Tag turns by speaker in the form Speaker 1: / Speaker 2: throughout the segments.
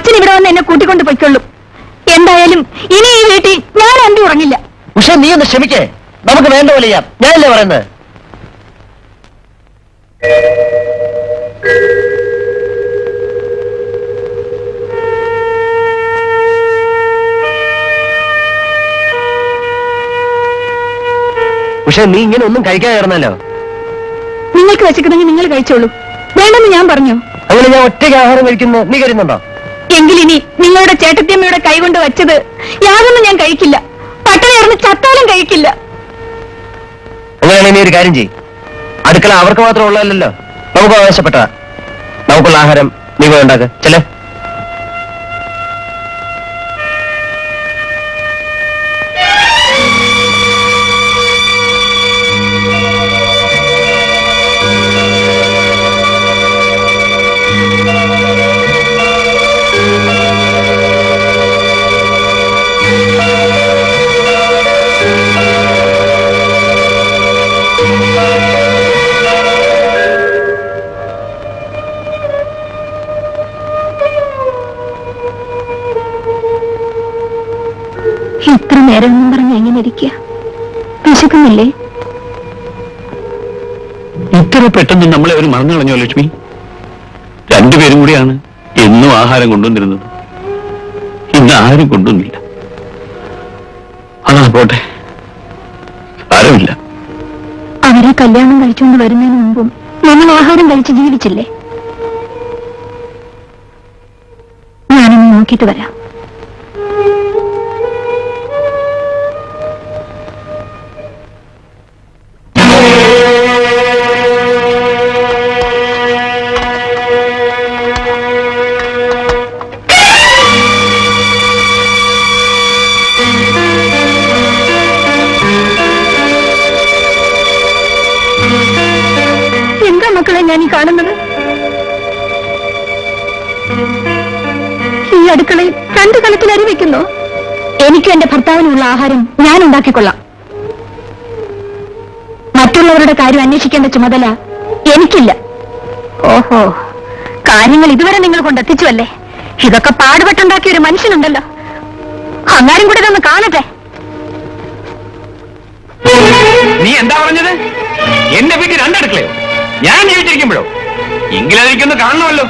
Speaker 1: അച്ഛൻ ഇവിടെ വന്ന് എന്നെ കൂട്ടിക്കൊണ്ട് പൊയ്ക്കൊള്ളും. എന്തായാലും ഇനി ഈ വീട്ടിൽ ഞാൻ അന്തി ഉറങ്ങില്ല.
Speaker 2: പക്ഷെ നീ ഒന്ന് ക്ഷമിക്കേ, നമുക്ക് വേണ്ട പോലെ ചെയ്യാം. ഞാനല്ലേ പറയുന്നത്. പക്ഷെ നീ ഇങ്ങനെ ഒന്നും കഴിക്കാൻ കയറുന്നല്ലോ.
Speaker 1: നിങ്ങൾക്ക് വെച്ചിട്ടുണ്ടെങ്കിൽ നിങ്ങൾ കഴിച്ചോളൂ, വേണ്ടെന്ന് ഞാൻ പറഞ്ഞു.
Speaker 2: അങ്ങനെ ഞാൻ ഒറ്റയ്ക്ക് ആഹാരം കഴിക്കുന്നു നീ കരുതുന്നുണ്ടോ?
Speaker 1: എങ്കിലിനി നിങ്ങളുടെ ചേട്ടത്തിയമ്മയുടെ കൈകൊണ്ട് വെച്ചത് യാതൊന്നും ഞാൻ കഴിക്കില്ല. പട്ടണി ഇറന്ന് ചത്താലും കഴിക്കില്ല.
Speaker 2: അങ്ങനെയാണെങ്കിൽ നീ ഒരു കാര്യം ചെയ്യും, അടുക്കള അവർക്ക് മാത്രം ഉള്ളതല്ലോ, നമുക്ക് ആവശ്യപ്പെട്ടതാ. നമുക്കുള്ള ആഹാരം നീ പോയി ഉണ്ടാക്ക. ചെല്ലേ.
Speaker 1: എത്ര നേരം എന്നും പറഞ്ഞ് എങ്ങനെ ഇരിക്കുക? വിശക്കുന്നില്ലേ?
Speaker 3: ഇത്ര പെട്ടെന്ന് നമ്മളെ അവർ മറന്നു കളഞ്ഞോ ലക്ഷ്മി? രണ്ടുപേരും കൂടിയാണ് എന്നും ആഹാരം കൊണ്ടുവന്നിരുന്നത്. ഇന്ന് ആരും കൊണ്ടുവന്നില്ല. പോട്ടെ, സാരമില്ല.
Speaker 1: അവരെ കല്യാണം കഴിച്ചുകൊണ്ട് വരുന്നതിന് മുമ്പും നമ്മൾ ആഹാരം കഴിച്ച് ജീവിച്ചില്ലേ? ഞാനൊന്ന് നോക്കിയിട്ട് വരാം. എന്താ മക്കളെ ഞാൻ ഈ കാണുന്നത്? ഈ അടുക്കളയിൽ 2 കലത്തിൽ അരി വെക്കുന്നോ? എനിക്കും എന്റെ ഭർത്താവിനുള്ള ആഹാരം ഞാൻ ഉണ്ടാക്കിക്കൊള്ളാം. മറ്റുള്ളവരുടെ കാര്യം അന്വേഷിക്കേണ്ട ചുമതല എനിക്കില്ല. ഓഹോ, കാര്യങ്ങൾ ഇതുവരെ നിങ്ങൾ കൊണ്ടെത്തിച്ചു അല്ലേ? ഇതൊക്കെ പാടുപെട്ടുണ്ടാക്കിയ ഒരു മനുഷ്യനുണ്ടല്ലോ, അങ്ങാരും കൂടെ ഇതൊന്ന് കാണട്ടെ.
Speaker 3: നീ എന്താ പറഞ്ഞത്? എന്റെ വീട്ടിൽ 2 അടുക്കളയോ? ഞാൻ ജീവിച്ചിരിക്കുമ്പോഴോ? എങ്കിലതൊന്ന് കാണണമല്ലോ.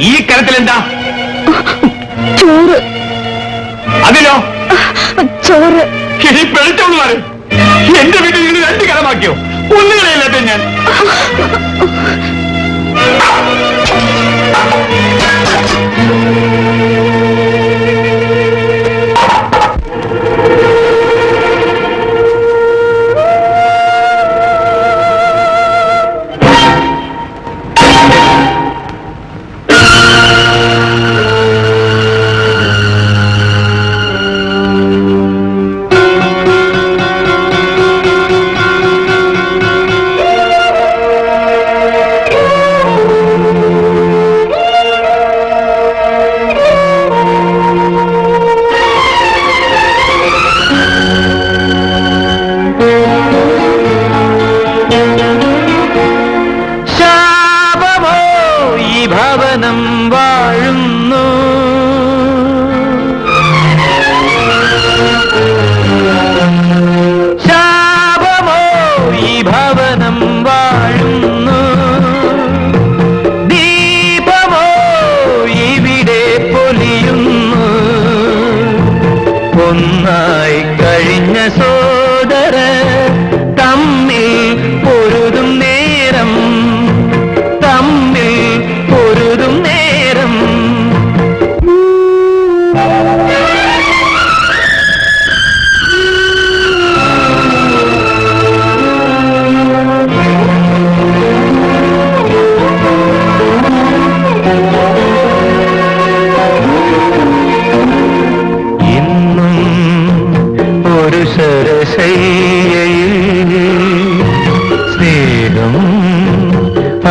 Speaker 3: ഈ കലത്തിലെന്താ?
Speaker 1: ചോറ്.
Speaker 3: അതിലോ?
Speaker 1: ചോറ്.
Speaker 3: പെഴുത്തോളൂ. എന്റെ വീട്ടിൽ നിന്ന് 2 കലമാക്കിയോ? ഒന്നുകളെയല്ലാത്ത ഞാൻ.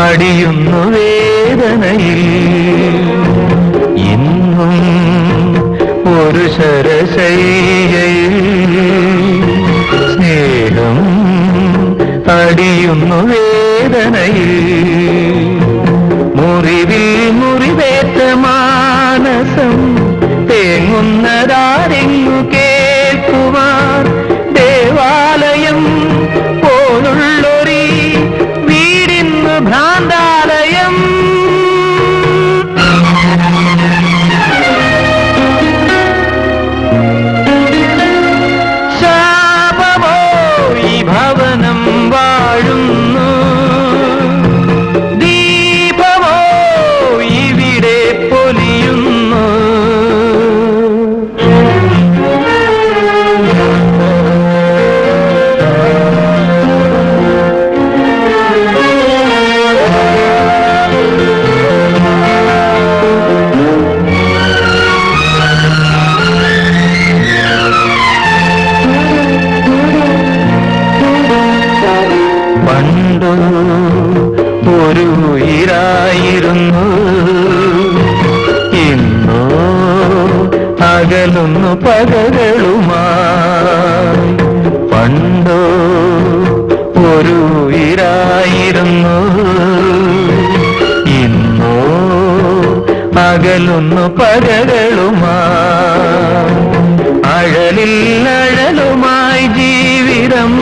Speaker 4: അടിയുന്നു വേദനയിൽ ഇന്നും ഒരു ശരശയ്യയിൽ സ്നേഹം അടിയുന്നു വേദനയിൽ മുറിവിൽ മുറിവേറ്റ മാനസം തേങ്ങുന്നതാരെങ്ങു കേൾക്കുവാൻ ദേവാലയം പോലുള്ളൊരീ വീടിന്ന് ഭ്രാന്താലയം ശാപമോ ഈ ഭവനം വാഴുന്നു ദീപമോ ഇവിടെ പൊലിയുന്നു പണ്ടു ഒരു ഉയിരായിരുന്നു ഇന്നോ അകലുന്നു പകകളുമായി പണ്ടോ ഒരു ഉയിരായിരുന്നു ഇന്നോ അകലുന്നു പകകളുമായി അഴലിൽ അഴലുമായി ജീവിതം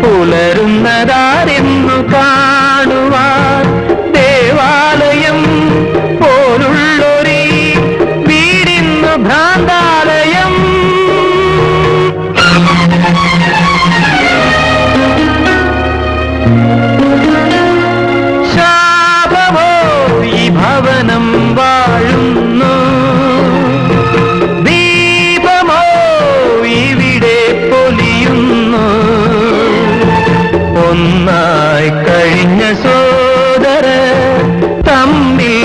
Speaker 4: പുലരുന്നതാരെന്നു കാണുവാൻ ദേവാലയം പോലുള്ളൊരീ വീടിന്നു ഭ്രാന്താലയം ശാപമോ ഈ ഭവനം വാഴുന്നു ദീപമോ ഇവിടെ പൊലിയുന്നു ഒന്നായി കഴിഞ്ഞ സോദര തമ്മിൽ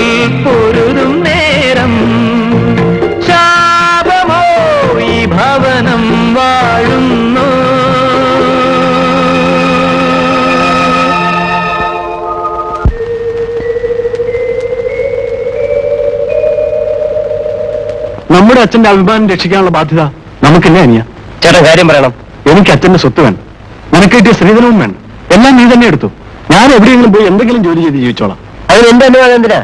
Speaker 4: പൊരുതും നേരം ശാപമോ ഈ ഭവനം വാഴുന്നു
Speaker 3: നമ്മുടെ അച്ഛന്റെ അഭിമാനം രക്ഷിക്കാനുള്ള ബാധ്യത നമുക്കില്ല അനിയ.
Speaker 2: ചേട്ടൻ കാര്യം പറയണം.
Speaker 3: എനിക്ക് അച്ഛന്റെ സ്വത്ത് വേണം, നിനക്ക് കിട്ടിയ സ്ത്രീധനവും വേണം. എല്ലാം നീ തന്നെ എടുത്തു. ഞാൻ എവിടെയെങ്കിലും പോയി എന്തെങ്കിലും ജോലി ചെയ്ത് ജീവിച്ചോളാം.
Speaker 2: അതിന് എന്റെ അനുവാദം എന്തിനാ?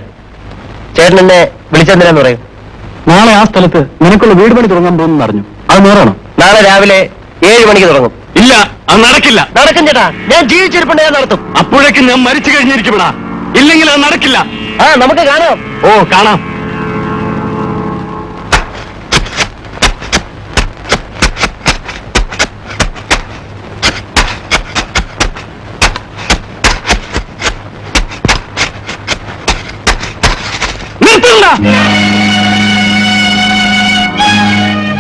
Speaker 2: ചേട്ടൻ എന്നെ വിളിച്ചെന്തിനാന്ന് പറയും.
Speaker 3: നാളെ ആ സ്ഥലത്ത് നിനക്കുള്ള വീട് പണി തുടങ്ങാൻ പോകുന്നു അറിഞ്ഞു. അത് നേരാണോ?
Speaker 2: നാളെ രാവിലെ 7 മണിക്ക് തുടങ്ങും.
Speaker 3: ഇല്ല, അത് നടക്കില്ല.
Speaker 2: നടക്കും ചേട്ടാ, ഞാൻ ജീവിച്ചിരിപ്പുണ്ട്, ഞാൻ നടത്തും.
Speaker 3: അപ്പോഴേക്കും ഞാൻ മരിച്ചു കഴിഞ്ഞിരിക്കപ്പെടാ. ഇല്ലെങ്കിൽ അത് നടക്കില്ല.
Speaker 2: ആ നമുക്ക് കാണാം.
Speaker 3: ഓ കാണാം.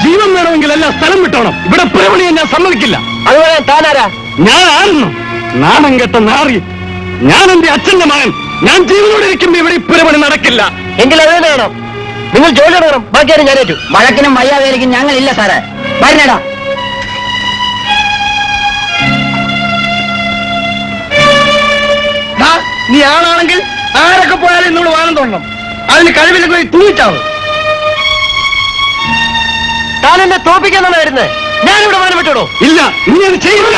Speaker 3: ജീവൻ വേണമെങ്കിൽ എല്ലാം സ്ഥലം വിട്ടോണം. ഇവിടെ പുരമണിയെ ഞാൻ സമ്മതിക്കില്ല.
Speaker 2: അതുപോലെ താനാരാ?
Speaker 3: ഞാൻ ആയിരുന്നു നാണം കെട്ട നാറി. ഞാൻ എന്റെ അച്ഛന്റെ മകൻ. ഞാൻ ജീവനോടെ ഇരിക്കുമ്പോ ഇവിടെ പുരമണി നടക്കില്ല.
Speaker 2: എങ്കിൽ അത് തന്നെ വേണം. നിങ്ങൾ ജോലി വേണം, ബാക്കിയാണ് ഞാൻ ഏറ്റു.
Speaker 1: വഴക്കിനും വയ്യാവേലിക്കും ഞങ്ങളില്ല സാറേ. വരുന്നേടാ.
Speaker 2: നീ ആളാണെങ്കിൽ ആരൊക്കെ പോയാലും എന്നോട് വാനം തോന്നണം. അതിന് കഴിവില്ലെങ്കിൽ പോയി തൂങ്ങിച്ചാവും. താൻ എന്നെ തോപ്പിക്കാന്നാണ് വരുന്നത്. ഞാനിവിടെ വാനം വിട്ടോടോ?
Speaker 3: ഇല്ല, നീ അത് ചെയ്യില്ല.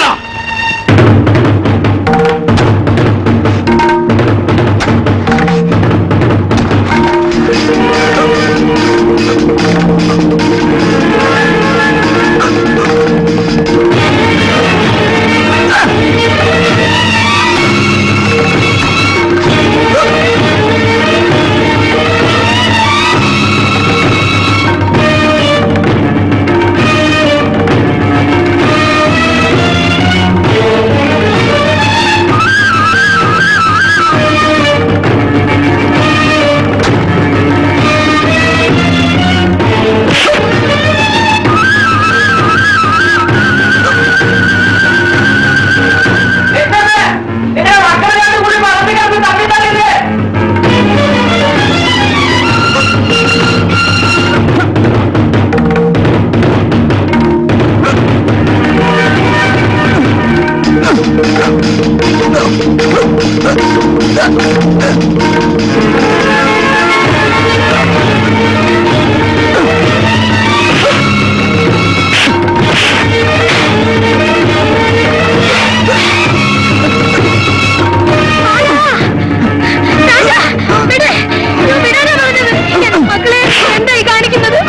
Speaker 1: മക്കളെ എന്തായി കാണിക്കുന്നത്?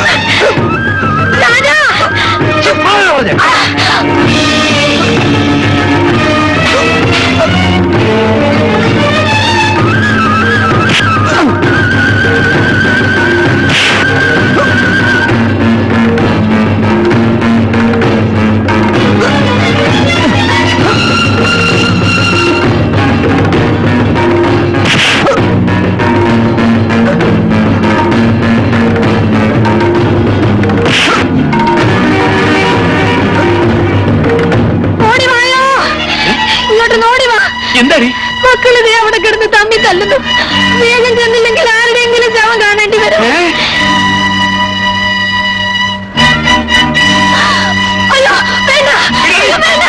Speaker 3: എന്താടി
Speaker 1: മക്കളിതേ അവിടെ കിടന്ന് തമ്മി തല്ലുന്നു. വേഗം ചെന്നില്ലെങ്കിൽ ആരുടെയെങ്കിലും ശവം കാണേണ്ടി വരും. അയ്യോ വേണ്ട, അയ്യോ, വേണ്ട.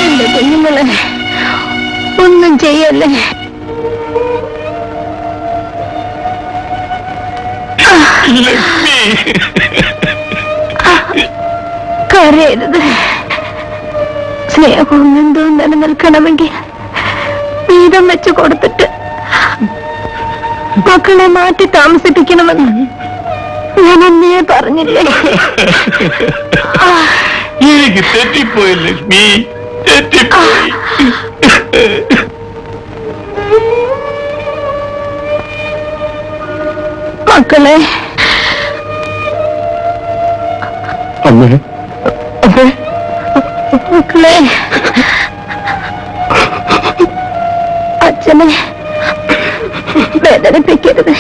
Speaker 1: എന്റെ കുഞ്ഞുങ്ങളെ ഒന്നും ചെയ്യല്ലേ. കരയരുത്. സ്നേഹവും എന്തോ നിലനിൽക്കണമെങ്കിൽ വീതം വെച്ച് കൊടുത്തിട്ട് മക്കളെ മാറ്റി താമസിപ്പിക്കണമെന്ന് ഞാൻ അന്നേ പറഞ്ഞില്ലേ.
Speaker 3: എനിക്ക് തെറ്റിപ്പോയി ലക്ഷ്മി, തെറ്റിപ്പോയി.
Speaker 1: മക്കളെ
Speaker 3: അമ്മേ,
Speaker 1: മക്കളെ അച്ഛനെ വേദനിപ്പിക്കരുത്.